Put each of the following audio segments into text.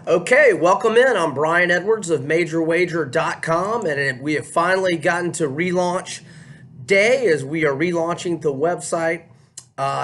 Okay, welcome in. I'm Brian Edwards of MajorWager.com, and we have finally gotten to relaunch day as we are relaunching the website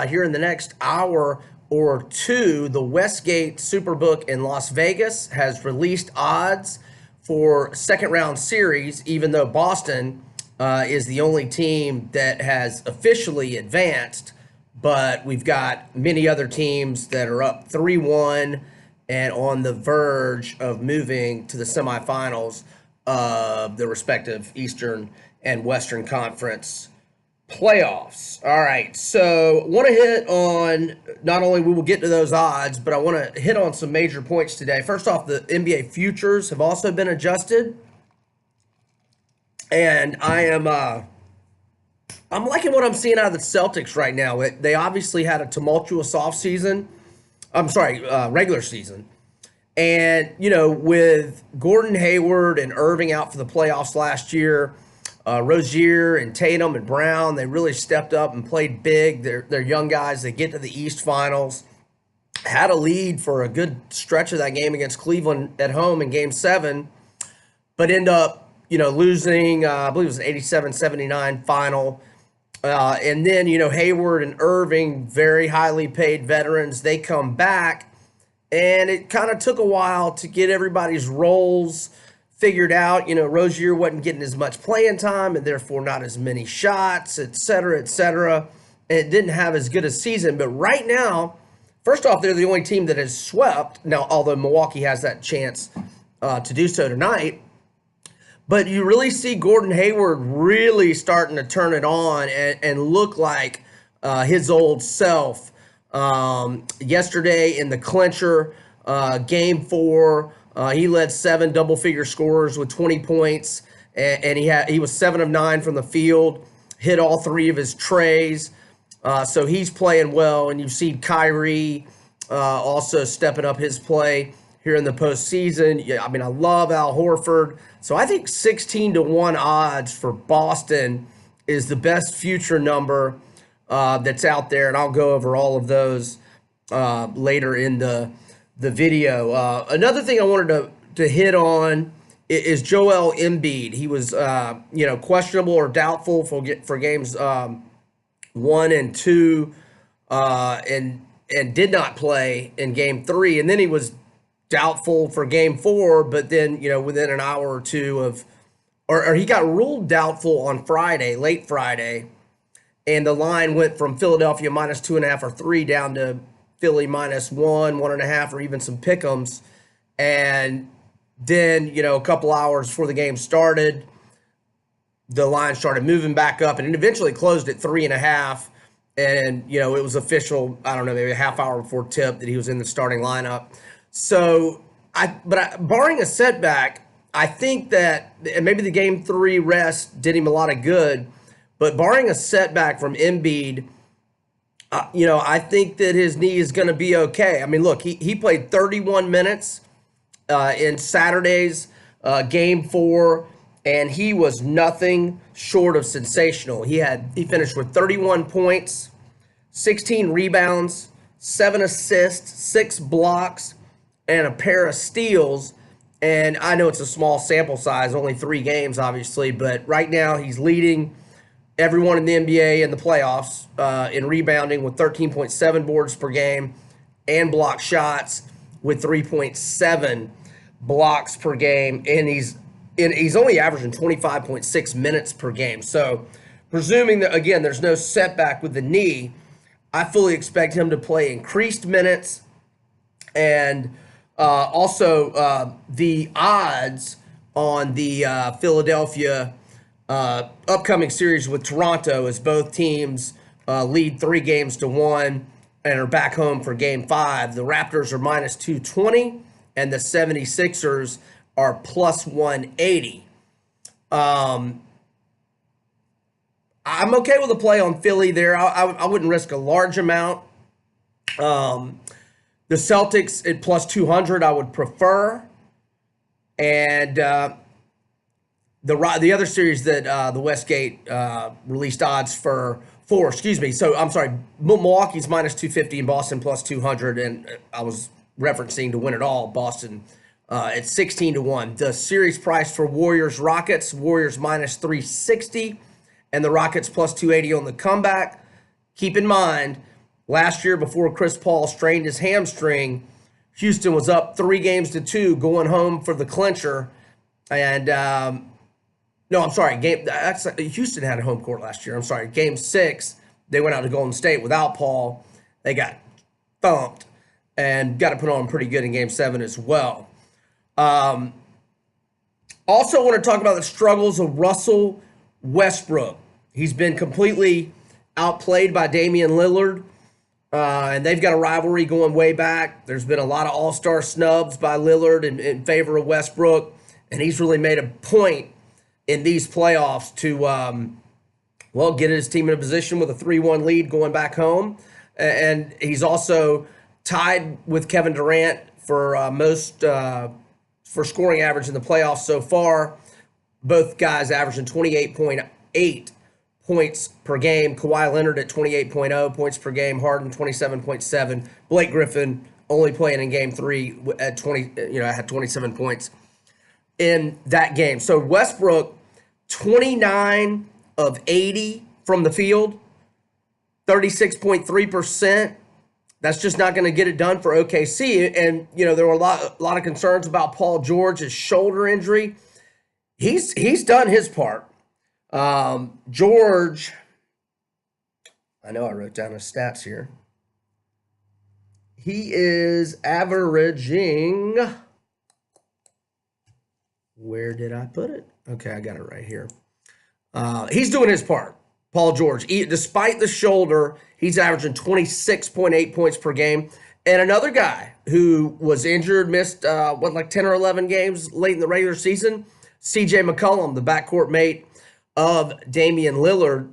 here in the next hour or two. The Westgate Superbook in Las Vegas has released odds for second round series, even though Boston is the only team that has officially advanced. But we've got many other teams that are up 3-1 and on the verge of moving to the semifinals of the respective Eastern and Western Conference playoffs. All right, so I want to hit on, not only we will get to those odds, but I want to hit on some major points today. First off, the NBA futures have also been adjusted, and I'm liking what I'm seeing out of the Celtics right now. They obviously had a tumultuous offseason. Regular season. And, with Gordon Hayward and Irving out for the playoffs last year, Rozier and Tatum and Brown, they really stepped up and played big. They're young guys. They get to the East Finals. Had a lead for a good stretch of that game against Cleveland at home in Game 7, but end up, losing, I believe it was an 87-79 final. And then, Hayward and Irving, very highly paid veterans, they come back. And it kind of took a while to get everybody's roles figured out. Rozier wasn't getting as much playing time and therefore not as many shots, et cetera, et cetera. And it didn't have as good a season. But right now, first off, they're the only team that has swept. Now, although Milwaukee has that chance to do so tonight. But you really see Gordon Hayward really starting to turn it on and look like his old self. Yesterday in the clincher, Game 4, he led 7 double-figure scorers with 20 points, and he was 7 of 9 from the field, hit all 3 of his trays. So he's playing well, and you've seen Kyrie also stepping up his play here in the postseason. Yeah, I mean, I love Al Horford. So I think 16-1 odds for Boston is the best future number that's out there, and I'll go over all of those later in the video. Another thing I wanted to hit on is Joel Embiid. He was questionable or doubtful for games 1 and 2, and did not play in Game 3, and then he was doubtful for Game 4, but then within an hour or two or he got ruled doubtful on Friday, late Friday, and the line went from Philadelphia -2.5 or 3 down to Philly -1, 1.5, or even some pick'ems. And then a couple hours before the game started, the line started moving back up, and it eventually closed at 3.5. And it was official, I don't know, maybe a half hour before tip that he was in the starting lineup. So, barring a setback, I think that, and maybe the Game 3 rest did him a lot of good, but barring a setback from Embiid, I think that his knee is going to be okay. I mean, look, he played 31 minutes in Saturday's Game 4, and he was nothing short of sensational. He finished with 31 points, 16 rebounds, 7 assists, 6 blocks, and a pair of steals. And I know it's a small sample size, only 3 games, obviously, but right now he's leading everyone in the NBA in the playoffs in rebounding with 13.7 boards per game and block shots with 3.7 blocks per game. And he's only averaging 25.6 minutes per game. So presuming that, again, there's no setback with the knee, I fully expect him to play increased minutes. And also, the odds on the Philadelphia upcoming series with Toronto, as both teams lead 3-1 and are back home for Game 5. The Raptors are -220, and the 76ers are +180. I'm okay with a play on Philly there. I wouldn't risk a large amount. The Celtics at +200, I would prefer. And the other series that the Westgate released odds for, So I'm sorry, Milwaukee's -250 and Boston +200, and I was referencing to win it all. Boston at 16-1. The series price for Warriors Rockets, Warriors minus 360, and the Rockets plus 280 on the comeback. Keep in mind, last year before Chris Paul strained his hamstring, Houston was up 3-2 going home for the clincher. And no, I'm sorry. Houston had a home court last year. I'm sorry. Game 6, they went out to Golden State without Paul. They got thumped and got to put on pretty good in Game 7 as well. Also want to talk about the struggles of Russell Westbrook. He's been completely outplayed by Damian Lillard, and they've got a rivalry going way back. There's been a lot of all-star snubs by Lillard in favor of Westbrook, and he's really made a point in these playoffs to, get his team in a position with a 3-1 lead going back home. And he's also tied with Kevin Durant for most for scoring average in the playoffs so far. Both guys averaging 28.8 points per game. Kawhi Leonard at 28.0 points per game. Harden 27.7. Blake Griffin only playing in Game 3 at had 27 points in that game. So Westbrook, 29 of 80 from the field, 36.3%. That's just not going to get it done for OKC. And, there were a lot of concerns about Paul George's shoulder injury. He's done his part. George, I know I wrote down his stats here. He is averaging, where did I put it? Okay, I got it right here. He's doing his part. Paul George, despite the shoulder, he's averaging 26.8 points per game. And another guy who was injured, missed 10 or 11 games late in the regular season, CJ McCollum, the backcourt mate of Damian Lillard.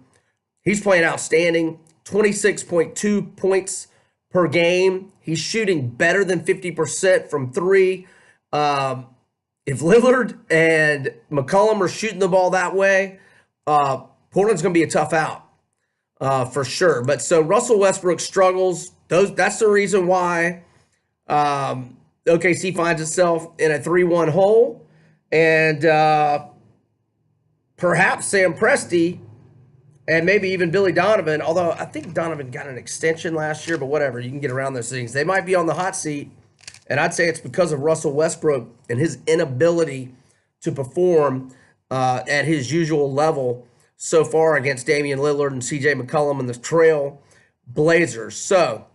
He's playing outstanding, 26.2 points per game. He's shooting better than 50% from 3. If Lillard and McCollum are shooting the ball that way, Portland's going to be a tough out for sure. But so Russell Westbrook struggles. That's the reason why OKC finds itself in a 3-1 hole. And perhaps Sam Presti and maybe even Billy Donovan, although I think Donovan got an extension last year, but whatever, you can get around those things. They might be on the hot seat, and I'd say it's because of Russell Westbrook and his inability to perform at his usual level so far against Damian Lillard and CJ McCollum and the Trail Blazers. So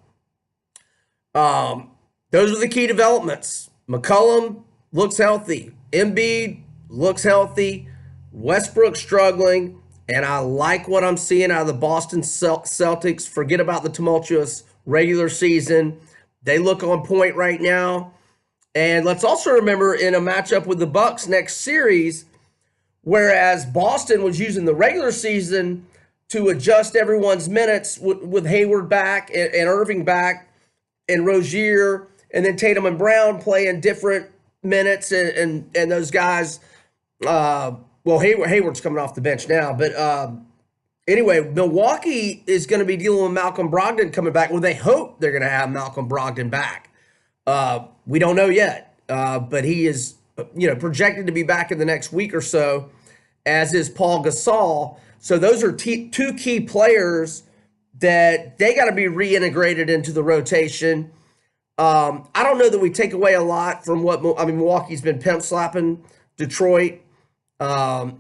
those are the key developments. McCollum looks healthy. Embiid looks healthy. Westbrook struggling. And I like what I'm seeing out of the Boston Celtics. Forget about the tumultuous regular season. They look on point right now. And let's also remember in a matchup with the Bucks next series, whereas Boston was using the regular season to adjust everyone's minutes with Hayward back and Irving back and Rozier, and then Tatum and Brown playing different minutes, and those guys, Hayward's coming off the bench now. But anyway, Milwaukee is going to be dealing with Malcolm Brogdon coming back. Well, they hope they're going to have Malcolm Brogdon back. We don't know yet, but he is projected to be back in the next week or so, as is Paul Gasol. So those are two key players that they got to be reintegrated into the rotation. I don't know that we take away a lot from Milwaukee's been pimp slapping Detroit.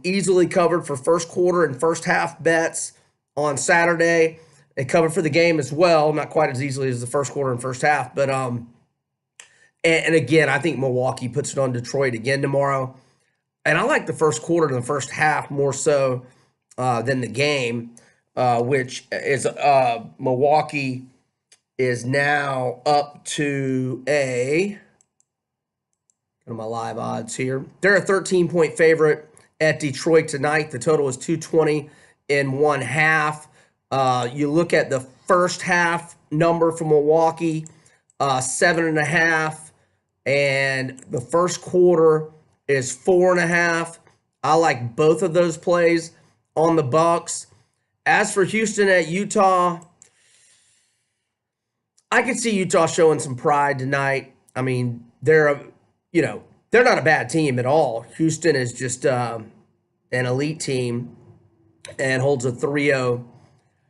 Easily covered for first quarter and first half bets on Saturday. They covered for the game as well, not quite as easily as the first quarter and first half, but and again, I think Milwaukee puts it on Detroit again tomorrow. And I like the first quarter and the first half more so than the game, which is Milwaukee is now up to my live odds here. They're a 13-point favorite at Detroit tonight. The total is 220.5. You look at the first half number for Milwaukee, 7.5, and the first quarter is 4.5. I like both of those plays on the Bucks. As for Houston at Utah, I could see Utah showing some pride tonight. I mean, they're not a bad team at all. Houston is just an elite team and holds a 3-0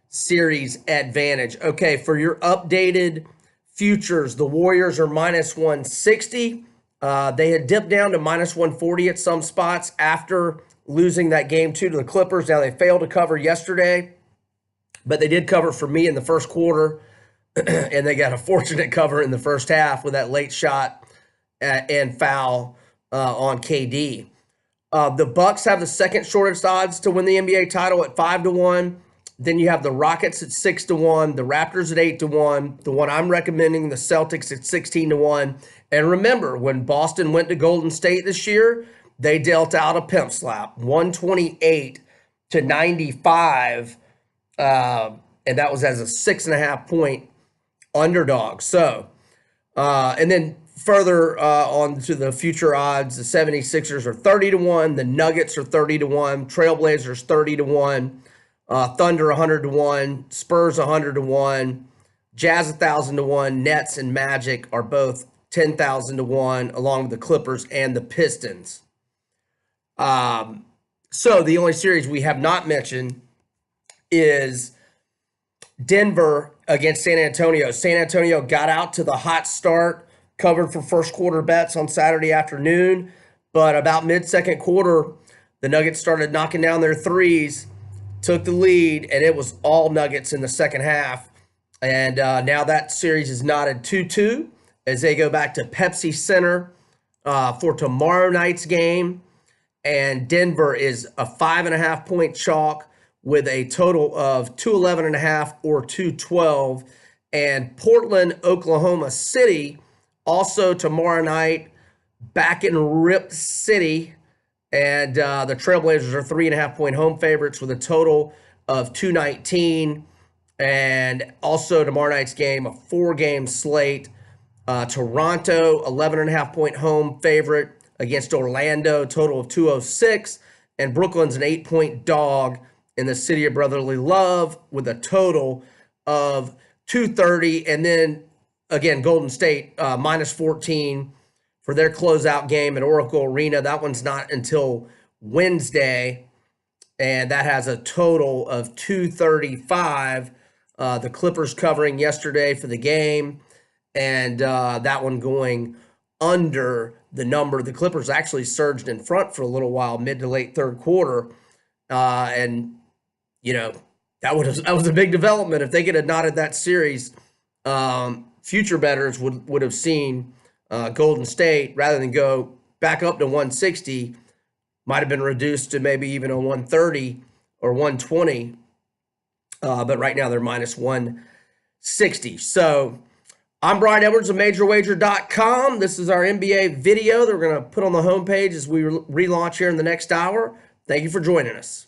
series advantage. Okay, for your updated futures, the Warriors are minus 160. They had dipped down to minus 140 at some spots after losing that game 2 to the Clippers. Now, they failed to cover yesterday, but they did cover for me in the first quarter, and they got a fortunate cover in the first half with that late shot and foul on KD. The Bucks have the second shortest odds to win the NBA title at 5-1. Then you have the Rockets at 6-1, the Raptors at 8-1, the one I'm recommending, the Celtics at 16-1. And remember, when Boston went to Golden State this year, they dealt out a pimp slap, 128-95, and that was as a 6.5-point underdog. So, and then further on to the future odds, the 76ers are 30-1, the Nuggets are 30-1, Trailblazers 30-1. Thunder 100-1, Spurs 100-1, Jazz 1,000-1, Nets and Magic are both 10,000-1, along with the Clippers and the Pistons. So the only series we have not mentioned is Denver against San Antonio. San Antonio got out to the hot start, covered for first quarter bets on Saturday afternoon, but about mid-second quarter, the Nuggets started knocking down their threes, took the lead, and it was all Nuggets in the second half. And now that series is knotted 2-2 as they go back to Pepsi Center for tomorrow night's game. And Denver is a 5.5-point chalk with a total of 211.5 or 212. And Portland, Oklahoma City, also tomorrow night, back in Rip City. And the Trailblazers are 3.5-point home favorites with a total of 219. And also tomorrow night's game, a 4-game slate. Toronto, 11.5-point home favorite against Orlando, total of 206. And Brooklyn's an 8-point dog in the city of brotherly love with a total of 230. And then, again, Golden State, minus 14 for their closeout game at Oracle Arena. That one's not until Wednesday, and that has a total of 235. The Clippers covering yesterday for the game, and that one going under the number. The Clippers actually surged in front for a little while, mid to late third quarter, and that was a big development. If they could have knotted that series, future bettors would have seen Golden State, rather than go back up to 160, might have been reduced to maybe even a 130 or 120. But right now they're minus 160. So I'm Brian Edwards of MajorWager.com. This is our NBA video that we're going to put on the homepage as we relaunch here in the next hour. Thank you for joining us.